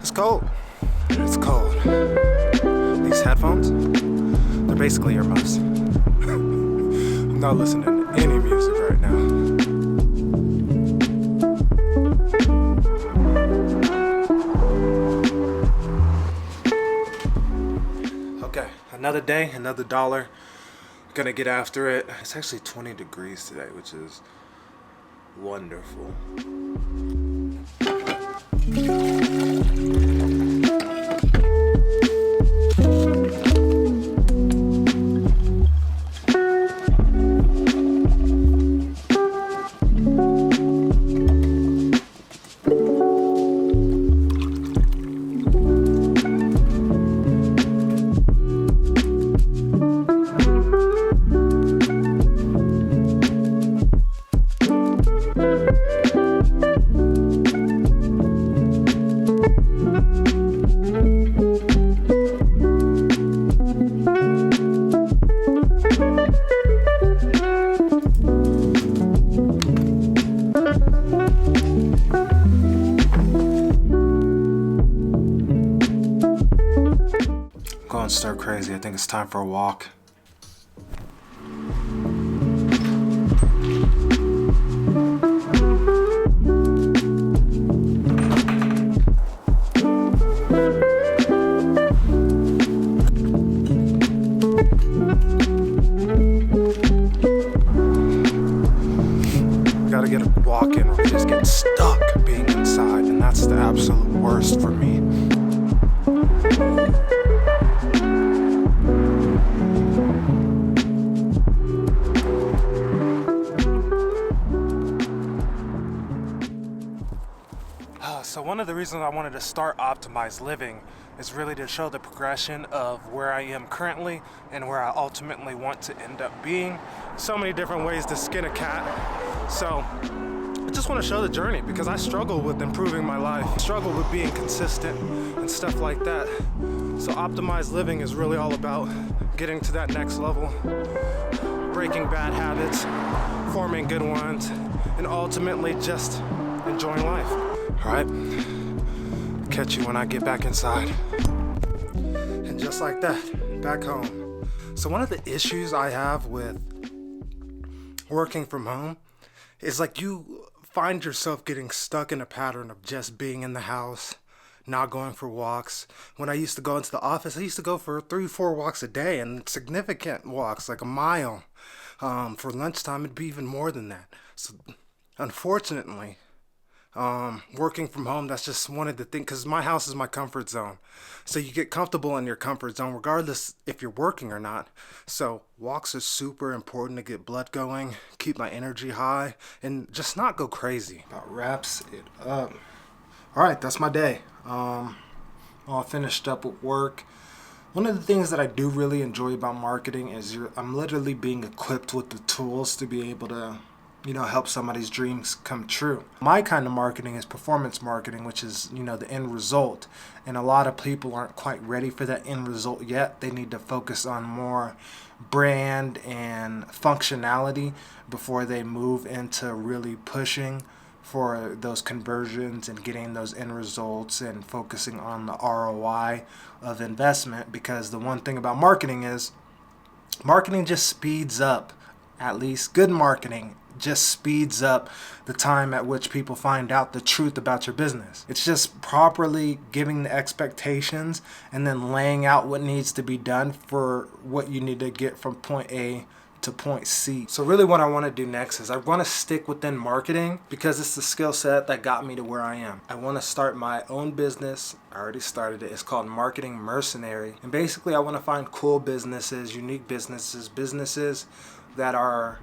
It's cold. It's cold. These headphones, they're basically earmuffs. I'm not listening to any music right now. Okay, another day, another dollar. Gonna get after it. It's actually 20 degrees today, which is wonderful. Going stir crazy. I think it's time for a walk. Gotta get a walk in or we just get stuck being inside, and that's the absolute worst for me. So one of the reasons I wanted to start Optimized Living is really to show the progression of where I am currently and where I ultimately want to end up being. So many different ways to skin a cat. So I just want to show the journey because I struggle with improving my life, struggle with being consistent and stuff like that. So Optimized Living is really all about getting to that next level, breaking bad habits, forming good ones, and ultimately just enjoying life. All right, catch you when I get back inside. And just like that, back home. So one of the issues I have with working from home is like you find yourself getting stuck in a pattern of just being in the house, not going for walks. When I used to go into the office, I used to go for 3-4 walks a day, and significant walks, like a mile. For lunchtime, it'd be even more than that. So unfortunately, working from home, that's just one of the things, because my house is my comfort zone. So you get comfortable in your comfort zone regardless if you're working or not. So walks are super important to get blood going, keep my energy high, and just not go crazy. About wraps it up. All right, that's my day. All finished up with work. One of the things that I do really enjoy about marketing is I'm literally being equipped with the tools to be able to help somebody's dreams come true. My kind of marketing is performance marketing, which is, the end result. And a lot of people aren't quite ready for that end result yet. They need to focus on more brand and functionality before they move into really pushing for those conversions and getting those end results and focusing on the ROI of investment. Because the one thing about marketing is marketing just speeds up, at least good marketing just speeds up the time at which people find out the truth about your business. It's just properly giving the expectations and then laying out what needs to be done for what you need to get from point A to point C. So really what I want to do next is I want to stick within marketing because it's the skill set that got me to where I am. I want to start my own business. I already started it. It's called Marketing Mercenary. And basically I want to find cool businesses, unique businesses that are,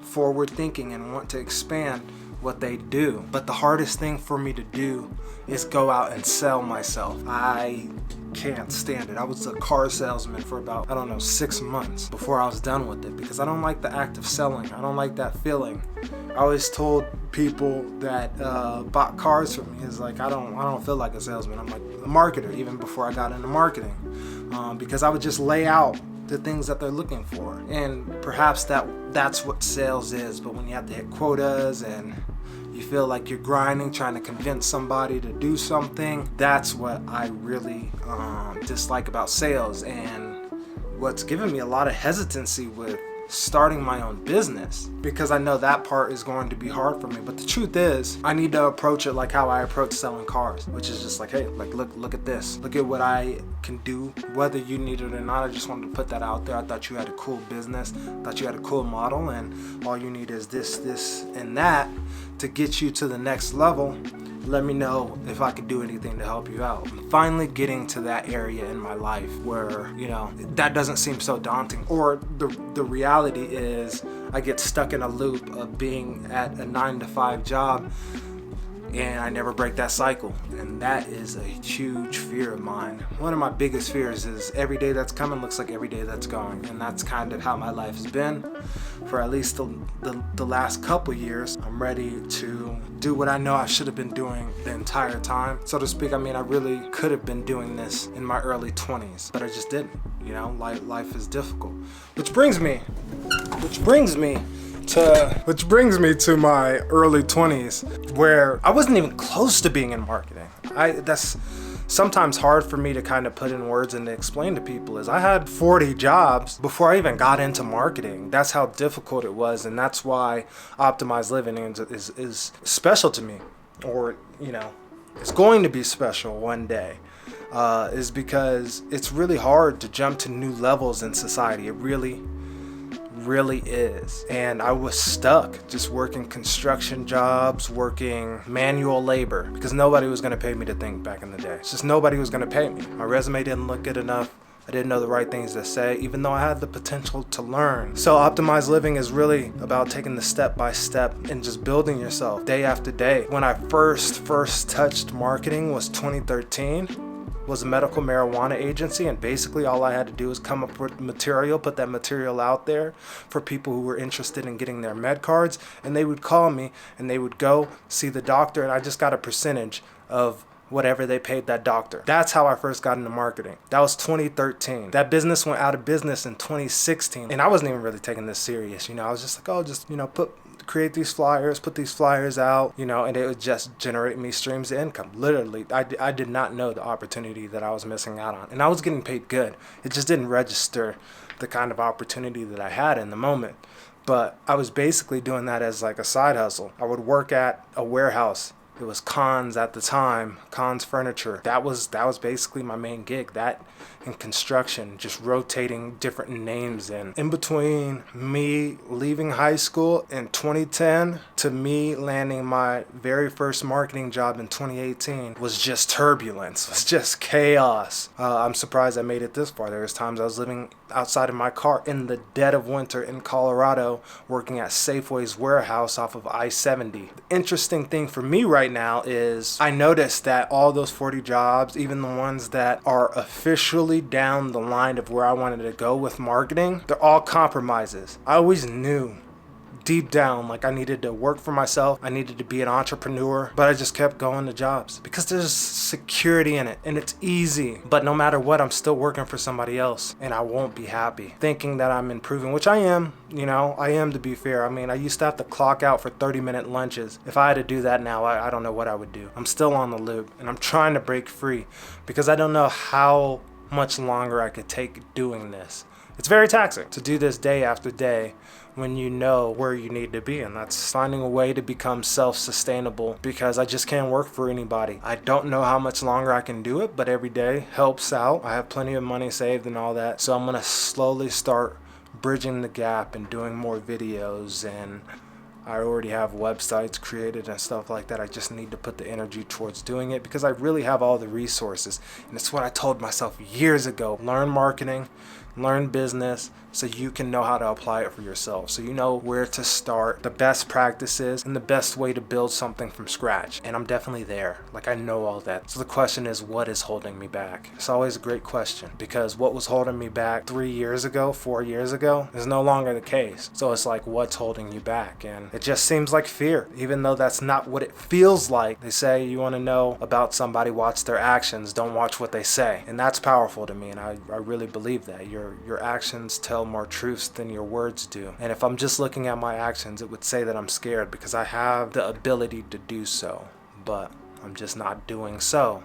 forward thinking and want to expand what they do. But the hardest thing for me to do is go out and sell myself. I can't stand it. I was a car salesman for about, 6 months before I was done with it because I don't like the act of selling. I don't like that feeling. I always told people that bought cars from me is like, I don't feel like a salesman. I'm like a marketer even before I got into marketing because I would just lay out the things that they're looking for. And perhaps that's what sales is, but when you have to hit quotas and you feel like you're grinding, trying to convince somebody to do something. That's what I really dislike about sales, and what's given me a lot of hesitancy with starting my own business, because I know that part is going to be hard for me. But the truth is, I need to approach it like how I approach selling cars, which is just like, hey, like look at this, look at what I can do, whether you need it or not. I just wanted to put that out there. I thought you had a cool business, thought you had a cool model, and all you need is this and that to get you to the next level. Let me know if I can do anything to help you out. I'm finally getting to that area in my life where, you know, that doesn't seem so daunting. Or the reality is I get stuck in a loop of being at a 9-to-5 job and I never break that cycle. And that is a huge fear of mine. One of my biggest fears is every day that's coming looks like every day that's going. And that's kind of how my life has been for at least the last couple years. I'm ready to do what I know I should have been doing the entire time, so to speak. I mean, I really could have been doing this in my early 20s, but I just didn't. You know, life is difficult. Which brings me to my early 20s, where I wasn't even close to being in marketing. That's sometimes hard for me to kind of put in words and to explain to people, is I had 40 jobs before I even got into marketing. That's how difficult it was, and that's why Optimized Living is special to me, or, you know, it's going to be special one day. Is because it's really hard to jump to new levels in society. It really is. And I was stuck just working construction jobs, working manual labor, because nobody was going to pay me to think back in the day. It's just nobody was going to pay me. My resume didn't look good enough. I didn't know the right things to say, even though I had the potential to learn. So Optimized Living is really about taking the step by step and just building yourself day after day. When I first touched marketing was 2013. Was a medical marijuana agency, and basically all I had to do was come up with material, put that material out there for people who were interested in getting their med cards, and they would call me and they would go see the doctor, and I just got a percentage of whatever they paid that doctor. That's how I first got into marketing. That was 2013. That business went out of business in 2016, and I wasn't even really taking this serious. You know, I was just like, oh, just, you know, create these flyers, put these flyers out, you know, and it would just generate me streams of income. Literally, I did not know the opportunity that I was missing out on, and I was getting paid good. It just didn't register the kind of opportunity that I had in the moment. But I was basically doing that as like a side hustle. I would work at a warehouse. It was Cons at the time, Cons Furniture. That was basically my main gig. That and construction, just rotating different names in between me leaving high school in 2010 to me landing my very first marketing job in 2018 was just turbulence. It was just chaos. I'm surprised I made it this far. There was times I was living outside of my car in the dead of winter in Colorado, working at Safeway's warehouse off of I-70. The interesting thing for me right now is I noticed that all those 40 jobs, even the ones that are officially down the line of where I wanted to go with marketing, they're all compromises. I always knew deep down, like, I needed to work for myself. I needed to be an entrepreneur, but I just kept going to jobs because there's security in it and it's easy. But no matter what, I'm still working for somebody else and I won't be happy thinking that I'm improving, which I am, you know, I am, to be fair. I mean, I used to have to clock out for 30-minute lunches. If I had to do that now, I don't know what I would do. I'm still on the loop and I'm trying to break free because I don't know how much longer I could take doing this. It's very taxing to do this day after day when you know where you need to be, and that's finding a way to become self-sustainable, because I just can't work for anybody. I don't know how much longer I can do it, but every day helps out. I have plenty of money saved and all that, so I'm gonna slowly start bridging the gap and doing more videos, and I already have websites created and stuff like that. I just need to put the energy towards doing it because I really have all the resources. And it's what I told myself years ago. Learn marketing, learn business, so you can know how to apply it for yourself. So you know where to start, the best practices, and the best way to build something from scratch. And I'm definitely there. Like, I know all that. So the question is, what is holding me back? It's always a great question, because what was holding me back 3 years ago, 4 years ago, is no longer the case. So it's like, what's holding you back? And it just seems like fear, even though that's not what it feels like. They say you want to know about somebody, watch their actions, don't watch what they say. And that's powerful to me, and I really believe that. Your your actions tell more truths than your words do. And if I'm just looking at my actions, it would say that I'm scared because I have the ability to do so, but I'm just not doing so.